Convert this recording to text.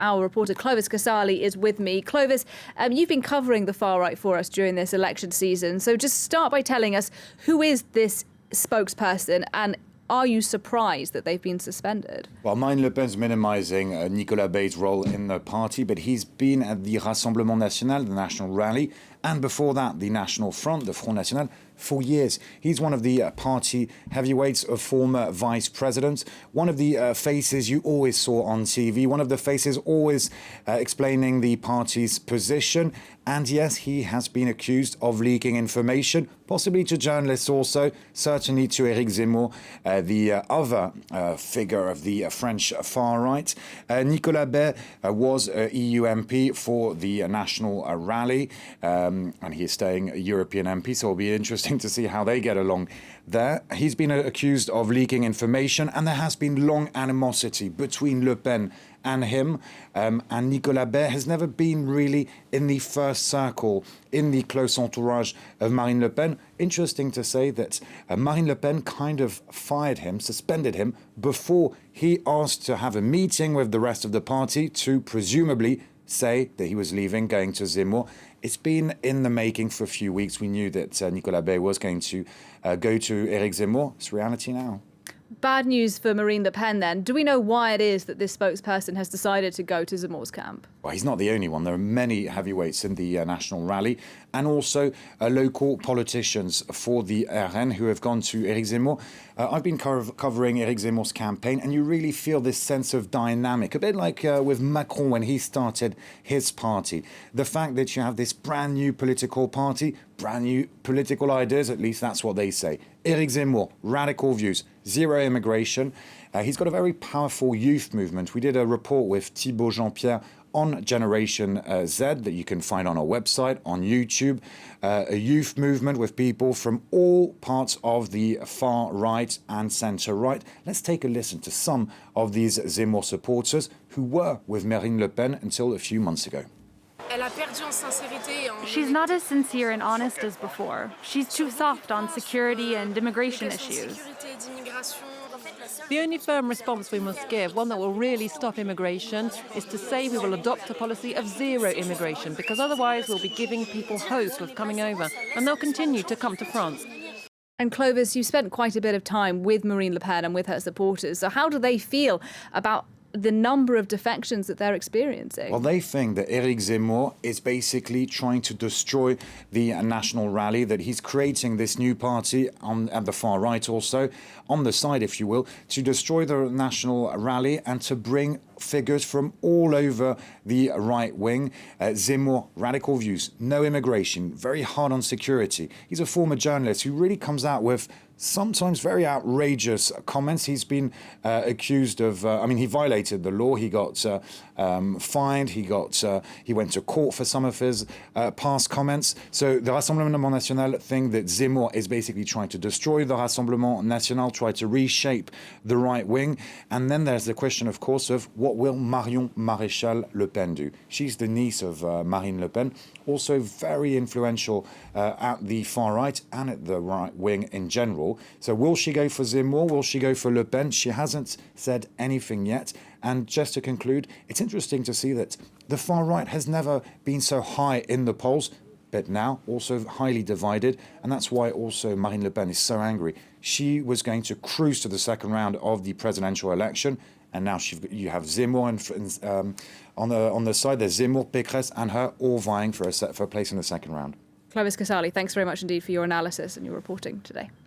Our reporter Clovis Casali is with me. Clovis, you've been covering the far right for us during this election season. So just start by telling us, who is this spokesperson, and are you surprised that they've been suspended? Well, Marine Le Pen's minimising Nicolas Bay's role in the party, but he's been at the Rassemblement National, the national rally, and before that, the National Front, the Front National, for years. He's one of the party heavyweights, a former vice president, one of the faces you always saw on TV, one of the faces always explaining the party's position. And yes, he has been accused of leaking information, possibly to journalists also, certainly to Eric Zemmour, the other figure of the French far right. Nicolas Bay was a EU MP for the national rally, and he is staying a European MP, so it'll be interesting to see how they get along there. He's been accused of leaking information, and there has been long animosity between Le Pen and him, and Nicolas Bay has never been really in the first circle, in the close entourage of Marine Le Pen. Interesting to say that Marine Le Pen kind of fired him, suspended him, before he asked to have a meeting with the rest of the party to presumably say that he was leaving, going to Zemmour. It's been in the making for a few weeks. We knew that Nicolas Bay was going to go to Eric Zemmour. It's reality now. Bad news for Marine Le Pen then. Do we know why it is that this spokesperson has decided to go to Zemmour's camp? Well, he's not the only one. There are many heavyweights in the national rally, and also local politicians for the RN who have gone to Eric Zemmour. I've been covering Eric Zemmour's campaign, and you really feel this sense of dynamic, a bit like with Macron when he started his party. The fact that you have this brand new political party, brand new political ideas, at least that's what they say. Eric Zemmour, radical views, zero immigration. He's got a very powerful youth movement. We did a report with Thibault Jean-Pierre on Generation Z that you can find on our website, on YouTube, a youth movement with people from all parts of the far right and centre right. Let's take a listen to some of these Zemmour supporters who were with Marine Le Pen until a few months ago. She's not as sincere and honest as before. She's too soft on security and immigration issues. The only firm response we must give, one that will really stop immigration, is to say we will adopt a policy of zero immigration, because otherwise we'll be giving people hope of coming over, and they'll continue to come to France. And Clovis, you spent quite a bit of time with Marine Le Pen and with her supporters. So how do they feel about the number of defections that they're experiencing? Well, they think that Eric Zemmour is basically trying to destroy the national rally, that he's creating this new party at the far right also, on the side, if you will, to destroy the national rally and to bring figures from all over the right wing. Zemmour, radical views, no immigration, very hard on security. He's a former journalist who really comes out with sometimes very outrageous comments. He's been accused of, he violated the law. He got fined. He went to court for some of his past comments. So the Rassemblement National think that Zemmour is basically trying to destroy the Rassemblement National, try to reshape the right wing. And then there's the question, of course, of what will Marion Maréchal Le Pen do? She's the niece of Marine Le Pen, also very influential at the far right and at the right wing in general. So will she go for Zemmour? Will she go for Le Pen? She hasn't said anything yet. And just to conclude, it's interesting to see that the far right has never been so high in the polls, but now also highly divided. And that's why also Marine Le Pen is so angry. She was going to cruise to the second round of the presidential election. And now you have Zemmour on the side. There's Zemmour, Pécresse and her all vying for a place in the second round. Clovis Casali, thanks very much indeed for your analysis and your reporting today.